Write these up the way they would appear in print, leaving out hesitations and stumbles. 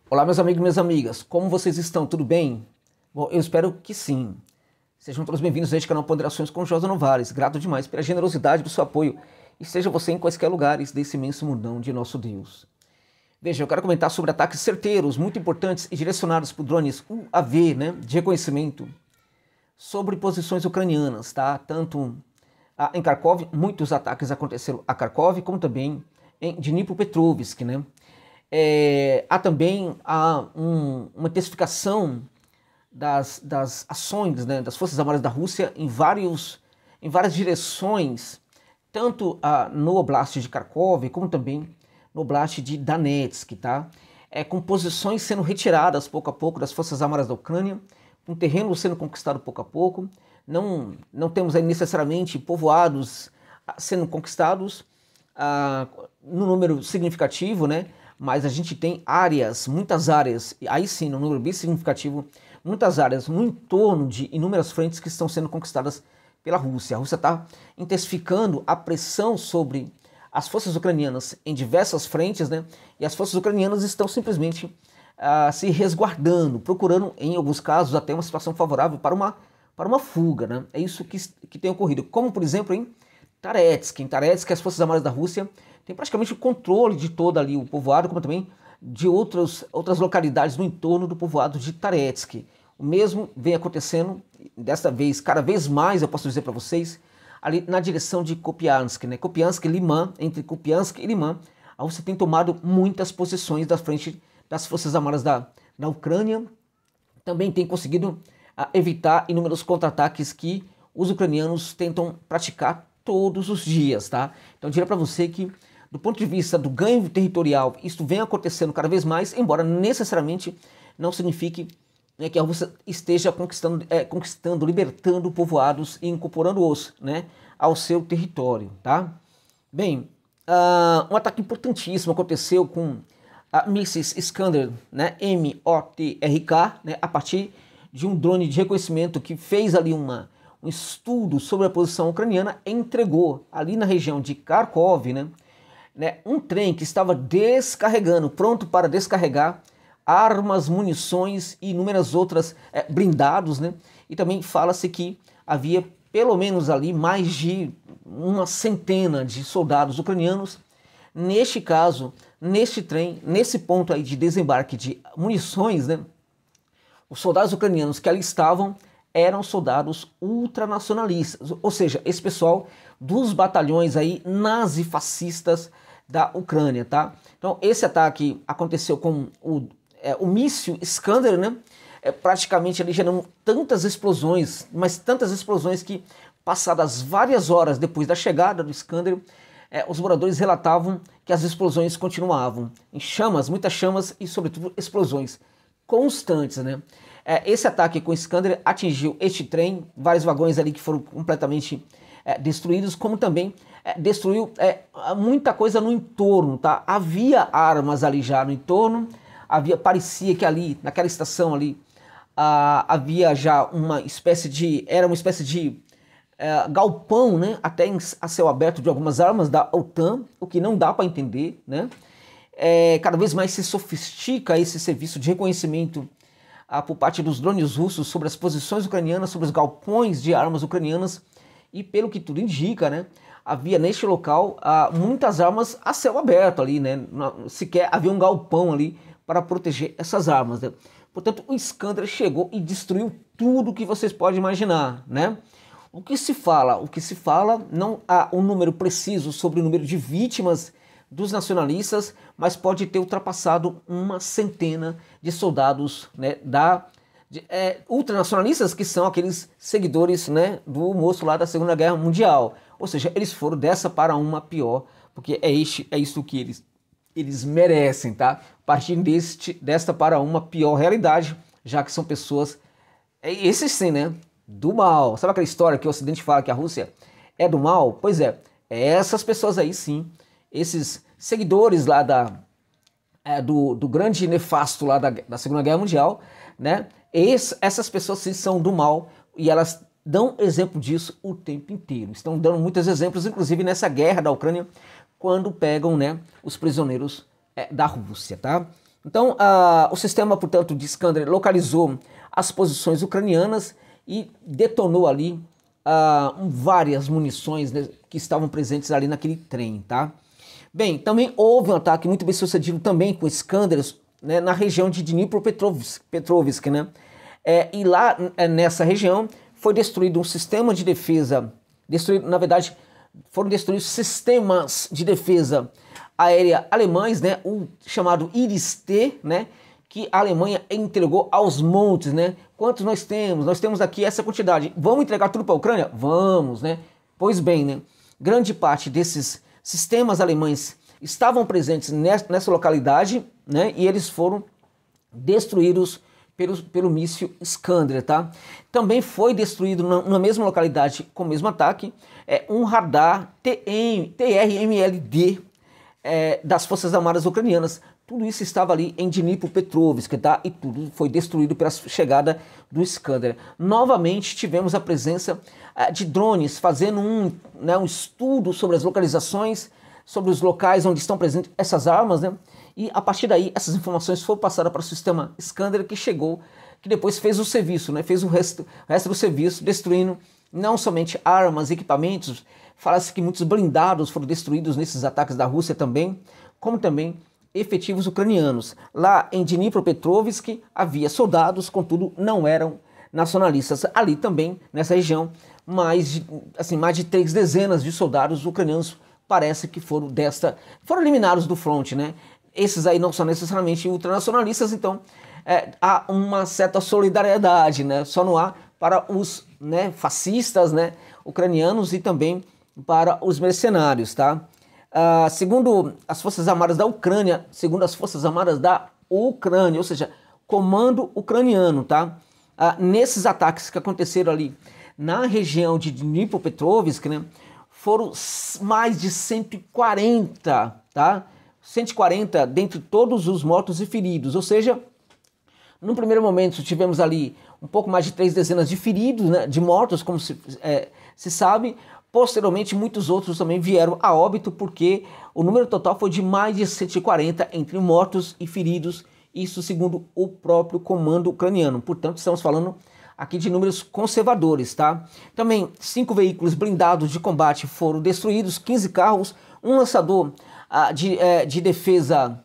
Olá, meus amigos e minhas amigas, como vocês estão? Tudo bem? Bom, eu espero que sim. Sejam todos bem-vindos a este canal Ponderações com Josa Novares. Grato demais pela generosidade do seu apoio e seja você em quaisquer lugares desse imenso mundão de nosso Deus. Veja, eu quero comentar sobre ataques certeiros, muito importantes e direcionados por drones UAV, de reconhecimento, sobre posições ucranianas, tá? Tanto em Kharkov, muitos ataques aconteceram a Kharkov, como também em Dnipropetrovsk, há também uma intensificação das ações, das Forças Armadas da Rússia em várias direções, tanto no Oblast de Kharkov, como também no Oblast de Donetsk, tá? Com posições sendo retiradas pouco a pouco das Forças Armadas da Ucrânia, um terreno sendo conquistado pouco a pouco. Não temos aí necessariamente povoados sendo conquistados no número significativo, mas a gente tem áreas, muitas áreas, aí sim, no número bem significativo, muitas áreas no entorno de inúmeras frentes que estão sendo conquistadas pela Rússia. A Rússia está intensificando a pressão sobre as forças ucranianas em diversas frentes, e as forças ucranianas estão simplesmente se resguardando, procurando, em alguns casos, até uma situação favorável para uma fuga. É isso que tem ocorrido, como, por exemplo, em Taretsk. Em Taretsk, as Forças Armadas da Rússia têm praticamente o controle de todo ali o povoado, como também de outras localidades no entorno do povoado de Taretsk. O mesmo vem acontecendo, desta vez, cada vez mais, eu posso dizer para vocês, ali na direção de Kupiansk, Kupiansk e Liman, entre Kupiansk e Liman, a Rússia tem tomado muitas posições da frente das Forças Armadas da Ucrânia, também tem conseguido evitar inúmeros contra-ataques que os ucranianos tentam praticar todos os dias, tá? Então eu diria para você que, do ponto de vista do ganho territorial, isso vem acontecendo cada vez mais, embora necessariamente não signifique que a Rússia esteja conquistando, libertando povoados e incorporando-os ao seu território, tá? Bem, um ataque importantíssimo aconteceu com mísseis Iskander, MOTRK, a partir de um drone de reconhecimento que fez ali um estudo sobre a posição ucraniana e entregou ali na região de Kharkov, um trem que estava descarregando, pronto para descarregar armas, munições e inúmeras outras blindados, E também fala-se que havia pelo menos ali mais de uma centena de soldados ucranianos. Neste caso, neste trem, nesse ponto aí de desembarque de munições, os soldados ucranianos que ali estavam eram soldados ultranacionalistas, ou seja, esse pessoal dos batalhões aí nazifascistas da Ucrânia, tá? Então esse ataque aconteceu com o míssil Iskander, praticamente ali gerando tantas explosões, mas tantas explosões que, passadas várias horas depois da chegada do Iskander, os moradores relatavam que as explosões continuavam em chamas, muitas chamas e, sobretudo, explosões constantes, Esse ataque com o Iskander atingiu este trem, vários vagões ali que foram completamente destruídos, como também destruiu muita coisa no entorno, tá? Havia armas ali já no entorno, parecia que ali, naquela estação ali, havia já uma espécie de galpão, até a céu aberto de algumas armas da OTAN, o que não dá para entender, cada vez mais se sofistica esse serviço de reconhecimento por parte dos drones russos sobre as posições ucranianas, sobre os galpões de armas ucranianas, e pelo que tudo indica, havia neste local muitas armas a céu aberto ali, sequer havia um galpão ali para proteger essas armas, Portanto, o Iskander chegou e destruiu tudo que vocês podem imaginar, O que se fala, não há um número preciso sobre o número de vítimas dos nacionalistas, mas pode ter ultrapassado uma centena de soldados ultranacionalistas, que são aqueles seguidores do moço lá da Segunda Guerra Mundial. Ou seja, eles foram dessa para uma pior, porque é isso que eles merecem, tá? A partir desta para uma pior realidade, já que são pessoas, esses sim, do mal. Sabe aquela história que o Ocidente fala que a Rússia é do mal? Pois é, essas pessoas aí sim, esses seguidores lá do grande nefasto lá da Segunda Guerra Mundial, essas pessoas sim são do mal e elas dão exemplo disso o tempo inteiro. Estão dando muitos exemplos, inclusive nessa guerra da Ucrânia, quando pegam os prisioneiros da Rússia, tá? Então, o sistema, portanto, de Iskander localizou as posições ucranianas e detonou ali várias munições, né, que estavam presentes ali naquele trem, tá? Bem, também houve um ataque muito bem sucedido também com Iskanders, né, na região de Dnipropetrovsk, né? E lá nessa região foi destruído um sistema de defesa, na verdade, foram destruídos sistemas de defesa aérea alemães, né, o chamado Iris-T, né, que a Alemanha entregou aos montes, né? Quantos nós temos? Nós temos aqui essa quantidade. Vamos entregar tudo para a Ucrânia? Vamos, né? Pois bem, né? Grande parte desses sistemas alemães estavam presentes nessa localidade, né? E eles foram destruídos pelo míssil Iskander, tá? Também foi destruído na mesma localidade, com o mesmo ataque, um radar TRMLD das Forças Armadas Ucranianas. Tudo isso estava ali em Dnipropetrovsk, tá? E tudo foi destruído pela chegada do Iskander. Novamente tivemos a presença de drones fazendo um estudo sobre as localizações, sobre os locais onde estão presentes essas armas, né? E a partir daí essas informações foram passadas para o sistema Iskander, que depois fez o serviço, né? Fez o resto do serviço, destruindo não somente armas, equipamentos. Fala-se que muitos blindados foram destruídos nesses ataques da Rússia também, como também efetivos ucranianos. Lá em Dnipropetrovsk havia soldados, contudo não eram nacionalistas. Ali também, nessa região, mais de 3 dezenas de soldados ucranianos parece que foram eliminados do fronte, né? Esses aí não são necessariamente ultranacionalistas, então há uma certa solidariedade, né? Só não há para os, né, fascistas, né, ucranianos e também para os mercenários, tá? Segundo as Forças Armadas da Ucrânia, ou seja, comando ucraniano, tá? Nesses ataques que aconteceram ali na região de Dnipropetrovsk, né, foram mais de 140, tá? 140 dentre todos os mortos e feridos, ou seja, no primeiro momento tivemos ali um pouco mais de 3 dezenas de feridos, né, de mortos, como se sabe. Posteriormente, muitos outros também vieram a óbito, porque o número total foi de mais de 140 entre mortos e feridos, isso segundo o próprio comando ucraniano. Portanto, estamos falando aqui de números conservadores, tá? Também 5 veículos blindados de combate foram destruídos, 15 carros, um lançador de defesa...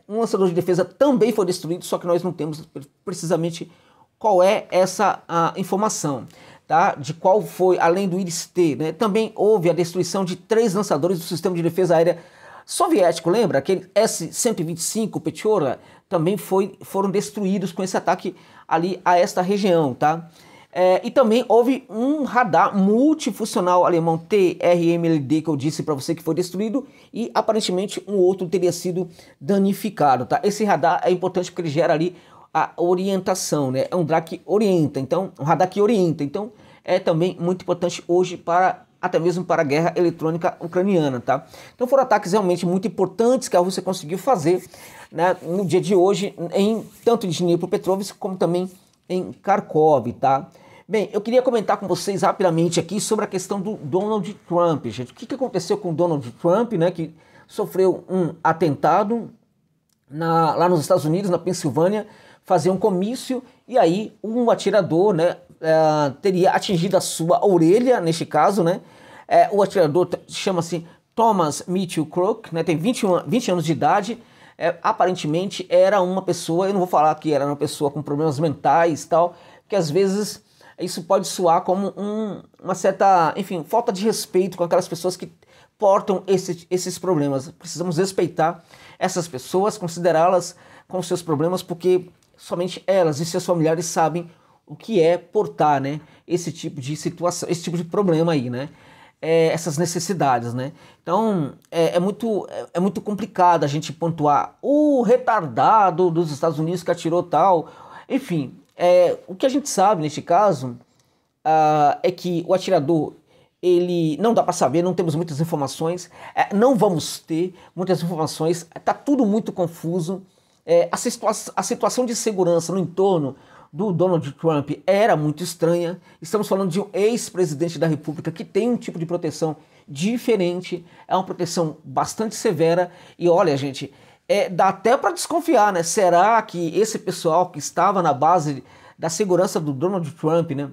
um lançador de defesa também foi destruído, só que nós não temos precisamente qual é essa informação, tá? De qual foi, além do Iris-T, né? Também houve a destruição de 3 lançadores do sistema de defesa aérea soviético, lembra? Aquele S-125 Pechora também foram destruídos com esse ataque ali a esta região, tá? E também houve um radar multifuncional alemão TRMLD, que eu disse para você que foi destruído, e aparentemente um outro teria sido danificado, tá? Esse radar é importante porque ele gera ali a orientação, né? É um radar que orienta, então, é também muito importante hoje até mesmo para a guerra eletrônica ucraniana, tá? Então foram ataques realmente muito importantes que a Rússia conseguiu fazer, né, no dia de hoje, tanto em Dnipropetrovsk como também em Kharkov, tá? Bem, eu queria comentar com vocês rapidamente aqui sobre a questão do Donald Trump, gente. O que aconteceu com o Donald Trump, né, que sofreu um atentado lá nos Estados Unidos, na Pensilvânia, fazer um comício, e aí um atirador, né, teria atingido a sua orelha, neste caso, né? O atirador chama-se Thomas Mitchell Crook, né, tem 20 anos de idade, aparentemente era uma pessoa, eu não vou falar que era uma pessoa com problemas mentais e tal, que às vezes isso pode soar como uma certa, enfim, falta de respeito com aquelas pessoas que portam esses problemas. Precisamos respeitar essas pessoas, considerá-las com seus problemas, porque somente elas e seus familiares sabem o que é portar, né, esse tipo de situação, esse tipo de problema aí, né, essas necessidades, né. Então é muito complicado a gente pontuar o retardado dos Estados Unidos que atirou tal, enfim, o que a gente sabe neste caso é que o atirador, ele não dá para saber, não temos muitas informações, não vamos ter muitas informações, está tudo muito confuso. A situação de segurança no entorno do Donald Trump era muito estranha. Estamos falando de um ex-presidente da República que tem um tipo de proteção diferente, é uma proteção bastante severa. E olha, gente, dá até para desconfiar, né? Será que esse pessoal que estava na base da segurança do Donald Trump, né,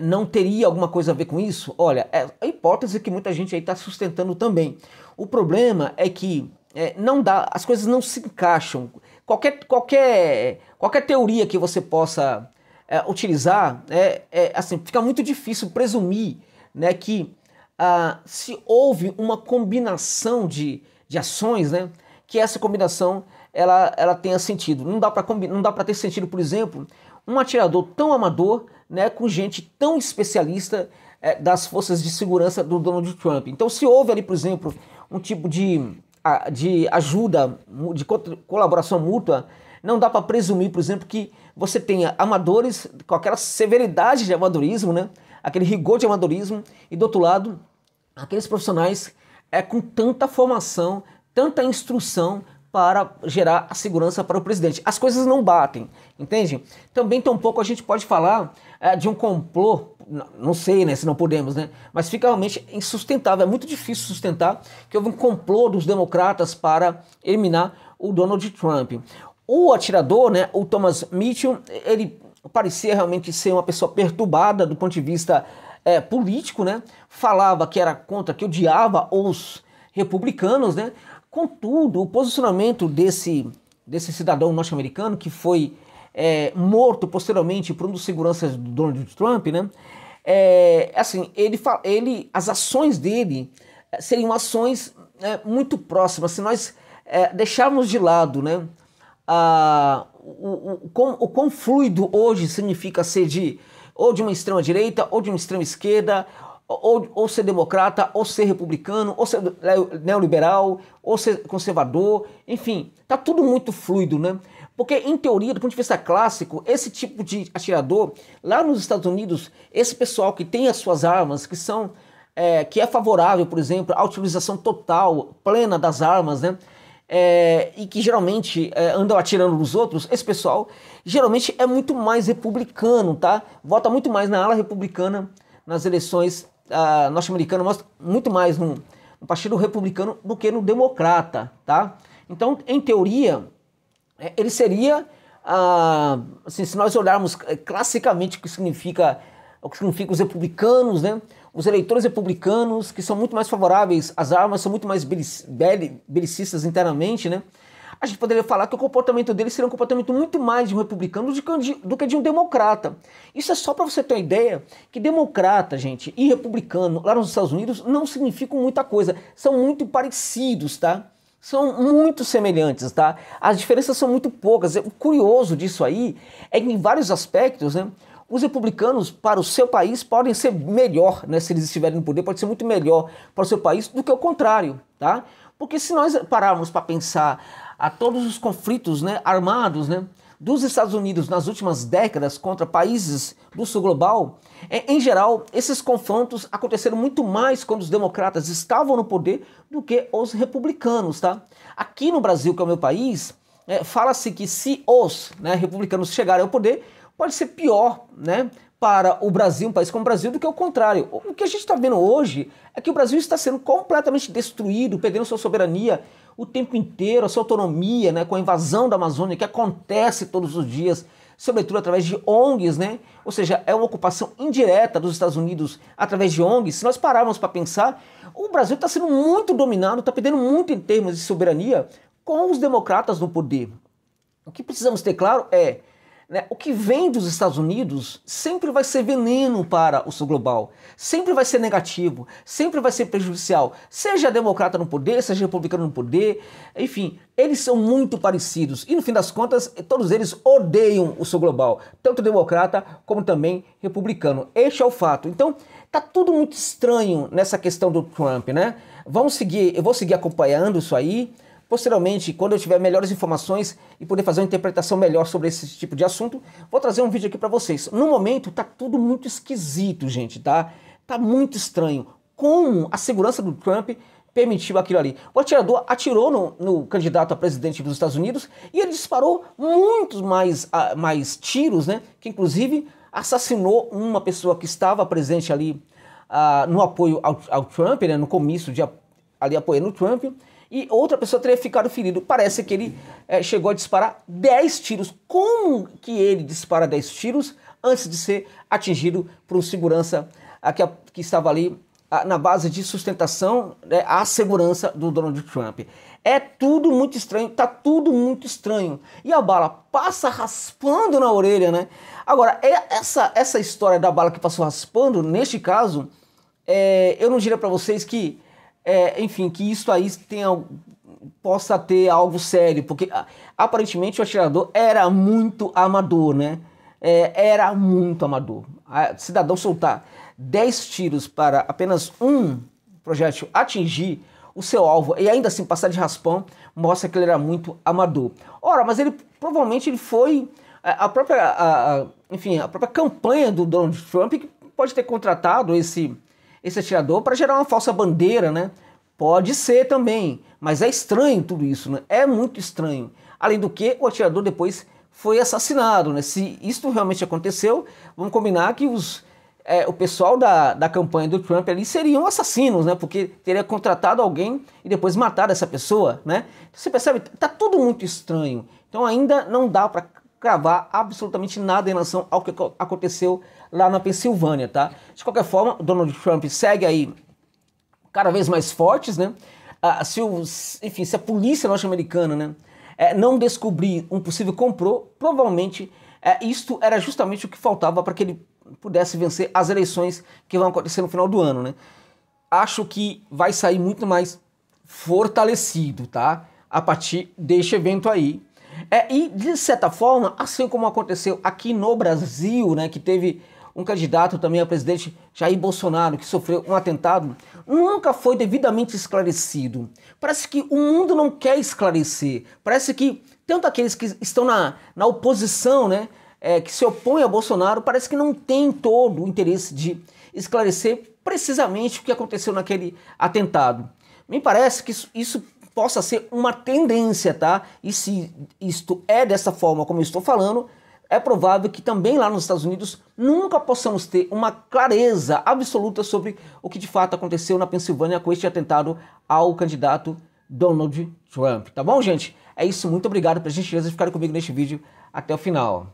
não teria alguma coisa a ver com isso? Olha, é a hipótese que muita gente aí está sustentando também. O problema é que não dá, as coisas não se encaixam. Qualquer teoria que você possa utilizar, assim, fica muito difícil presumir, né, que se houve uma combinação de ações, né, que essa combinação ela tenha sentido. Não dá para ter sentido, por exemplo, um atirador tão amador, né, com gente tão especialista das forças de segurança do Donald Trump. Então, se houve ali, por exemplo, um tipo de ajuda, de colaboração mútua, não dá para presumir, por exemplo, que você tenha amadores com aquela severidade de amadorismo, né, aquele rigor de amadorismo, e do outro lado, aqueles profissionais com tanta formação, tanta instrução para gerar a segurança para o presidente. As coisas não batem, entende? Também tampouco a gente pode falar de um complô, não sei, né, se não podemos, né, mas fica realmente insustentável, é muito difícil sustentar que houve um complô dos democratas para eliminar o Donald Trump. O atirador, né, o Thomas Mitchell, ele parecia realmente ser uma pessoa perturbada do ponto de vista político, né, falava que era contra, que odiava os republicanos, né. Contudo, o posicionamento desse cidadão norte-americano, que foi morto posteriormente por um dos seguranças do Donald Trump, né? Assim, as ações dele seriam ações muito próximas. Se nós deixarmos de lado, né, o quão fluido hoje significa ser ou de uma extrema-direita, ou de uma extrema-esquerda, ou ser democrata, ou ser republicano, ou ser neoliberal, ou ser conservador, enfim, tá tudo muito fluido, né? Porque, em teoria, do ponto de vista clássico, esse tipo de atirador, lá nos Estados Unidos, esse pessoal que tem as suas armas, que é favorável, por exemplo, à utilização total, plena das armas, né? E que geralmente andam atirando nos outros, esse pessoal geralmente é muito mais republicano, tá? Vota muito mais na ala republicana nas eleições norte-americanas, muito mais no Partido Republicano do que no Democrata, tá? Então, em teoria, ele seria, assim, se nós olharmos classicamente o que significa os republicanos, né? Os eleitores republicanos, que são muito mais favoráveis às armas, são muito mais belicistas internamente, né? A gente poderia falar que o comportamento dele seria um comportamento muito mais de um republicano do que de um democrata. Isso é só para você ter uma ideia que democrata, gente, e republicano lá nos Estados Unidos não significam muita coisa. São muito parecidos, tá? São muito semelhantes, tá? As diferenças são muito poucas. O curioso disso aí é que, em vários aspectos, né, os republicanos para o seu país podem ser melhor, né, se eles estiverem no poder, pode ser muito melhor para o seu país do que o contrário, tá? Porque se nós pararmos para pensar a todos os conflitos, né, armados, né, dos Estados Unidos nas últimas décadas contra países do sul global, em geral, esses confrontos aconteceram muito mais quando os democratas estavam no poder do que os republicanos, tá? Aqui no Brasil, que é o meu país, fala-se que se os republicanos chegarem ao poder, pode ser pior, né, para o Brasil, um país como o Brasil, do que o contrário. O que a gente está vendo hoje é que o Brasil está sendo completamente destruído, perdendo sua soberania o tempo inteiro, a sua autonomia, né, com a invasão da Amazônia, que acontece todos os dias, sobretudo através de ONGs, né? Ou seja, é uma ocupação indireta dos Estados Unidos através de ONGs. Se nós pararmos para pensar, o Brasil está sendo muito dominado, está perdendo muito em termos de soberania com os democratas no poder. O que precisamos ter claro é, né, o que vem dos Estados Unidos sempre vai ser veneno para o sul global, sempre vai ser negativo, sempre vai ser prejudicial, seja democrata no poder, seja republicano no poder, enfim, eles são muito parecidos e no fim das contas todos eles odeiam o sul global, tanto democrata como também republicano, este é o fato. Então tá tudo muito estranho nessa questão do Trump, né? Eu vou seguir acompanhando isso aí. Posteriormente, quando eu tiver melhores informações e poder fazer uma interpretação melhor sobre esse tipo de assunto, vou trazer um vídeo aqui para vocês. No momento, tá tudo muito esquisito, gente, tá? Tá muito estranho. Como a segurança do Trump permitiu aquilo ali? O atirador atirou no candidato a presidente dos Estados Unidos e ele disparou muitos mais tiros, né? Que inclusive assassinou uma pessoa que estava presente ali no apoio ao Trump, né? No comício ali apoiando o Trump. e outra pessoa teria ficado ferido. Parece que ele chegou a disparar 10 tiros. Como que ele dispara 10 tiros antes de ser atingido por um segurança que estava ali na base de sustentação, né, à segurança do Donald Trump? É tudo muito estranho, tá tudo muito estranho. E a bala passa raspando na orelha, né? Agora, essa história da bala que passou raspando, neste caso, eu não diria para vocês que, enfim, que isso aí possa ter algo sério, porque aparentemente o atirador era muito amador, né? Era muito amador. Cidadão soltar 10 tiros para apenas um projétil atingir o seu alvo e ainda assim passar de raspão, mostra que ele era muito amador. Ora, mas ele provavelmente foi a própria campanha do Donald Trump que pode ter contratado esse atirador para gerar uma falsa bandeira, né? Pode ser também, mas é estranho tudo isso, né? É muito estranho. Além do que, o atirador depois foi assassinado, né? Se isso realmente aconteceu, vamos combinar que o pessoal da campanha do Trump ali seriam assassinos, né? Porque teria contratado alguém e depois matado essa pessoa, né? Você percebe? Tá tudo muito estranho. Então ainda não dá para cravar absolutamente nada em relação ao que aconteceu lá na Pensilvânia, tá? De qualquer forma, o Donald Trump segue aí cada vez mais fortes, né? Se a polícia norte-americana, né, não descobrir um possível complô, provavelmente isto era justamente o que faltava para que ele pudesse vencer as eleições que vão acontecer no final do ano, né? Acho que vai sair muito mais fortalecido, tá? A partir deste evento aí. E, de certa forma, assim como aconteceu aqui no Brasil, né, que teve um candidato também a presidente, Jair Bolsonaro, que sofreu um atentado, nunca foi devidamente esclarecido. Parece que o mundo não quer esclarecer. Parece que tanto aqueles que estão na oposição, né, que se opõem a Bolsonaro, parece que não tem todo o interesse de esclarecer precisamente o que aconteceu naquele atentado. Me parece que isso possa ser uma tendência, tá? E se isto é dessa forma como eu estou falando, é provável que também lá nos Estados Unidos nunca possamos ter uma clareza absoluta sobre o que de fato aconteceu na Pensilvânia com este atentado ao candidato Donald Trump. Tá bom, gente? É isso, muito obrigado pela gentileza de ficar comigo neste vídeo até o final.